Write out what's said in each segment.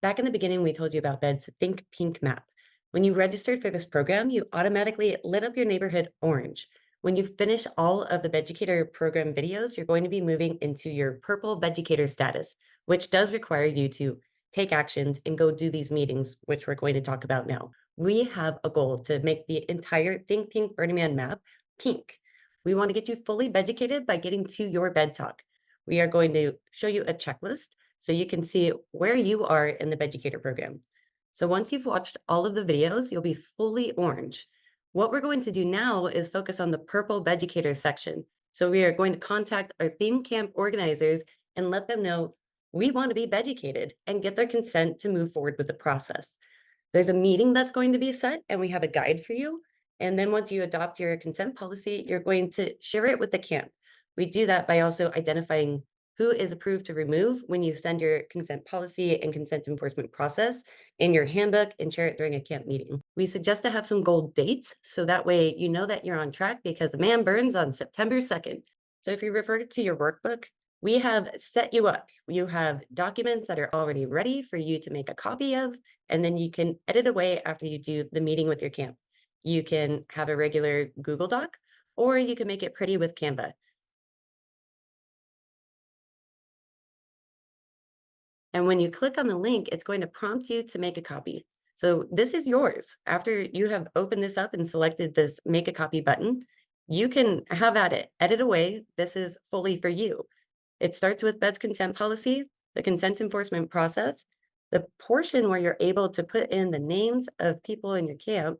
Back in the beginning, we told you about Bed's Think Pink map. When you registered for this program, you automatically lit up your neighborhood orange. When you finish all of the BEDucator program videos, you're going to be moving into your purple BEDucator status, which does require you to take actions and go do these meetings, which we're going to talk about now. We have a goal to make the entire Think Pink Burning Man map pink. We want to get you fully BEDucated by getting to your bed talk. We are going to show you a checklist so you can see where you are in the BEDucator program. So once you've watched all of the videos, you'll be fully orange. What we're going to do now is focus on the purple BEDucator section. So we are going to contact our theme camp organizers and let them know we want to be BEDucated and get their consent to move forward with the process. There's a meeting that's going to be set, and we have a guide for you. And then once you adopt your consent policy, you're going to share it with the camp. We do that by also identifying who is approved to remove when you send your consent policy and consent enforcement process in your handbook and share it during a camp meeting. We suggest to have some goal dates so that way you know that you're on track because the man burns on September 2nd. So if you refer to your workbook, we have set you up. You have documents that are already ready for you to make a copy of, and then you can edit away after you do the meeting with your camp. You can have a regular Google Doc, or you can make it pretty with Canva. And when you click on the link, it's going to prompt you to make a copy. So this is yours. After you have opened this up and selected this make a copy button, you can have at it, edit away. This is fully for you. It starts with Bed's consent policy, the consent enforcement process, the portion where you're able to put in the names of people in your camp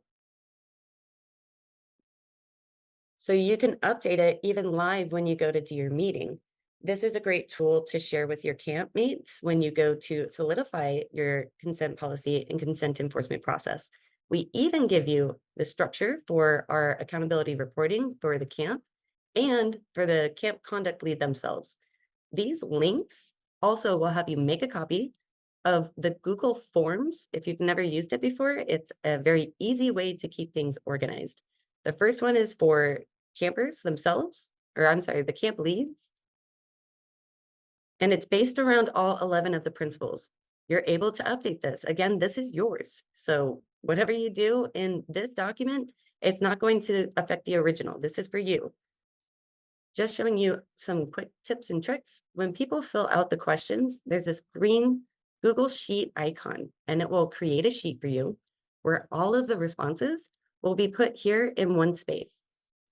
so you can update it even live when you go to do your meeting. This is a great tool to share with your camp mates when you go to solidify your consent policy and consent enforcement process. We even give you the structure for our accountability reporting for the camp and for the camp conduct lead themselves. These links also will have you make a copy of the Google Forms. If you've never used it before, it's a very easy way to keep things organized. The first one is for campers themselves, or I'm sorry, the camp leads, and it's based around all 11 of the principles. You're able to update this. Again, this is yours. So whatever you do in this document, it's not going to affect the original. This is for you. Just showing you some quick tips and tricks. When people fill out the questions, there's this green Google Sheet icon, and it will create a sheet for you where all of the responses will be put here in one space.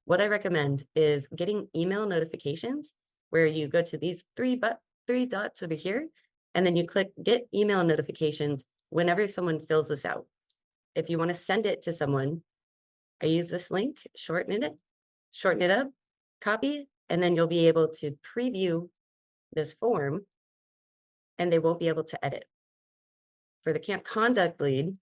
What I recommend is getting email notifications where you go to these three dots over here, and then you click get email notifications whenever someone fills this out. If you want to send it to someone, I use this link, shorten it up, copy, and then you'll be able to preview this form and they won't be able to edit. For the camp conduct lead,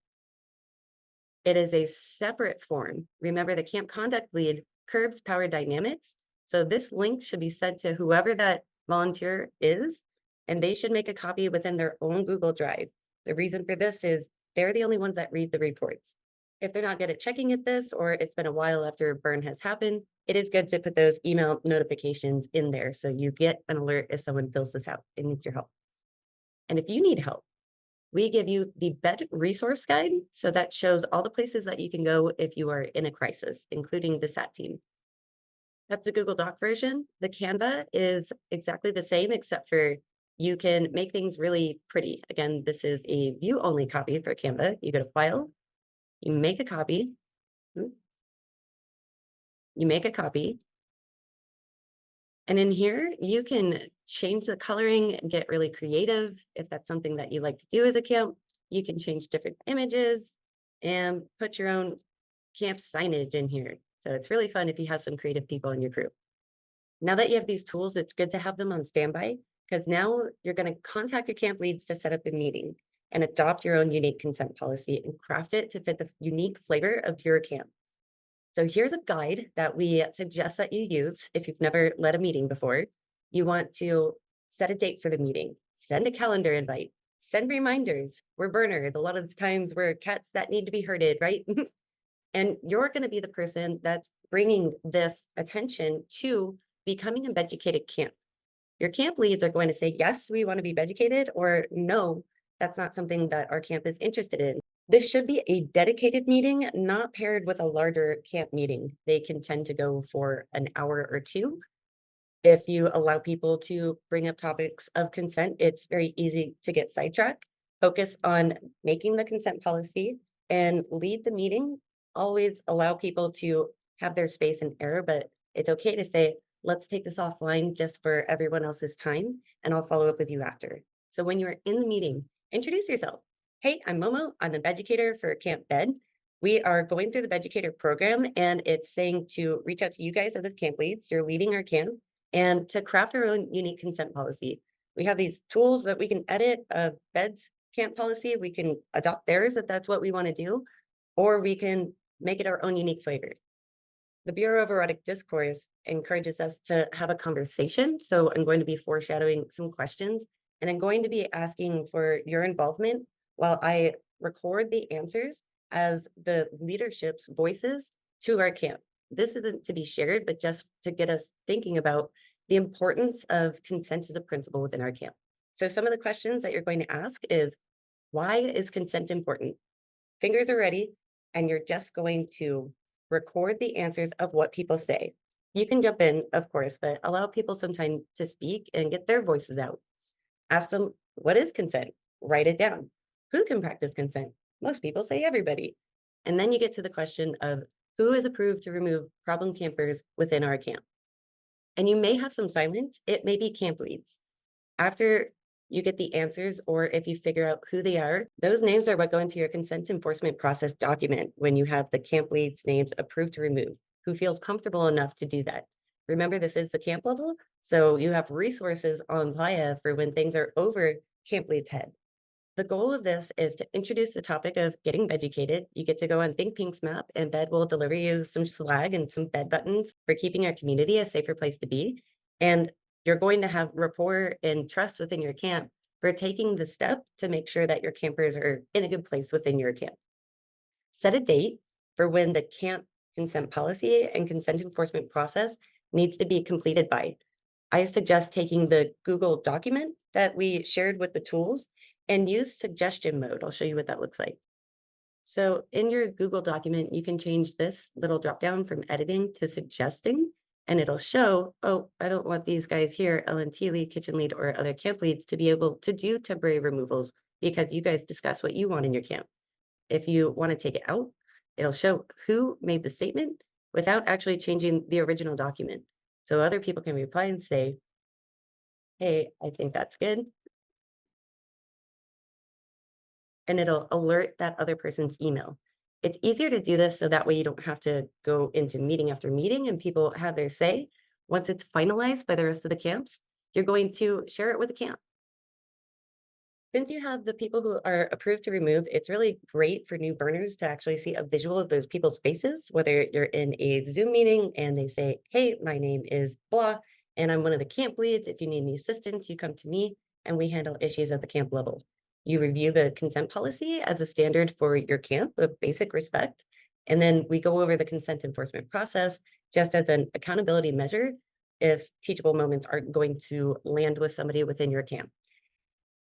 it is a separate form. Remember, the camp conduct lead curbs power dynamics. So this link should be sent to whoever that volunteer is, and they should make a copy within their own Google Drive. The reason for this is they're the only ones that read the reports. If they're not good at checking at this, or it's been a while after a burn has happened, it is good to put those email notifications in there so you get an alert if someone fills this out and needs your help. And if you need help, we give you the BED resource guide. So that shows all the places that you can go if you are in a crisis, including the SAT team. That's the Google Doc version. The Canva is exactly the same, except for you can make things really pretty. Again, this is a view only copy for Canva. You go to File, you make a copy, you make a copy, and in here, you can change the coloring and get really creative. If that's something that you like to do as a camp, you can change different images and put your own camp signage in here. So it's really fun if you have some creative people in your group. Now that you have these tools, it's good to have them on standby because now you're going to contact your camp leads to set up a meeting and adopt your own unique consent policy and craft it to fit the unique flavor of your camp. So here's a guide that we suggest that you use if you've never led a meeting before. You want to set a date for the meeting, send a calendar invite, send reminders. We're burners. A lot of the times we're cats that need to be herded, right? And you're going to be the person that's bringing this attention to becoming a BEDucated camp. Your camp leads are going to say, yes, we want to be BEDucated, or no, That's not something that our camp is interested in. This should be a dedicated meeting, not paired with a larger camp meeting. They can tend to go for an hour or two. If you allow people to bring up topics of consent, it's very easy to get sidetracked. Focus on making the consent policy and lead the meeting. Always allow people to have their space and error, but it's okay to say, let's take this offline just for everyone else's time, and I'll follow up with you after. So when you're in the meeting, introduce yourself. Hey, I'm Momo. I'm the BEDucator for Camp Bed. We are going through the BEDucator program, and it's saying to reach out to you guys as the camp leads. You're leading our camp and to craft our own unique consent policy. We have these tools that we can edit a bed's camp policy. We can adopt theirs if that's what we want to do, or we can make it our own unique flavor. The Bureau of Erotic Discourse encourages us to have a conversation. So I'm going to be foreshadowing some questions, and I'm going to be asking for your involvement while I record the answers as the leadership's voices to our camp. This isn't to be shared, but just to get us thinking about the importance of consent as a principle within our camp. So some of the questions that you're going to ask is, why is consent important? Fingers are ready, and you're just going to record the answers of what people say. You can jump in, of course, but allow people some time to speak and get their voices out. Ask them, what is consent? Write it down. Who can practice consent? Most people say everybody. And then you get to the question of who is approved to remove problem campers within our camp. And you may have some silence. It may be camp leads. After you get the answers, or if you figure out who they are, those names are what go into your consent enforcement process document when you have the camp leads' names approved to remove, who feels comfortable enough to do that. Remember, this is the camp level, so you have resources on Playa for when things are over camp lead's head. The goal of this is to introduce the topic of getting educated. You get to go on Think Pink's map, and Bed will deliver you some swag and some bed buttons for keeping our community a safer place to be. And you're going to have rapport and trust within your camp for taking the step to make sure that your campers are in a good place within your camp. Set a date for when the camp consent policy and consent enforcement process needs to be completed by. I suggest taking the Google document that we shared with the tools and use suggestion mode. I'll show you what that looks like. So in your Google document, you can change this little drop down from editing to suggesting, and it'll show, oh, I don't want these guys here, LNT lead, kitchen lead, or other camp leads to be able to do temporary removals because you guys discuss what you want in your camp. If you want to take it out, it'll show who made the statement without actually changing the original document. So other people can reply and say, hey, I think that's good. And it'll alert that other person's email. It's easier to do this so that way you don't have to go into meeting after meeting and people have their say. Once it's finalized by the rest of the camps, you're going to share it with the camp. Since you have the people who are approved to remove, it's really great for new burners to actually see a visual of those people's faces, whether you're in a Zoom meeting and they say, hey, my name is blah, and I'm one of the camp leads. If you need any assistance, you come to me and we handle issues at the camp level. You review the consent policy as a standard for your camp with basic respect. And then we go over the consent enforcement process just as an accountability measure if teachable moments aren't going to land with somebody within your camp.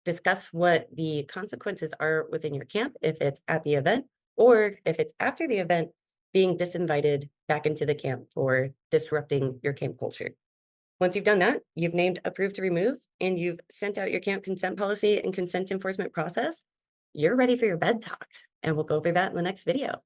Discuss what the consequences are within your camp if it's at the event, or if it's after the event, being disinvited back into the camp for disrupting your camp culture. Once you've done that, you've named approved to remove, and you've sent out your camp consent policy and consent enforcement process, you're ready for your bed talk. And we'll go over that in the next video.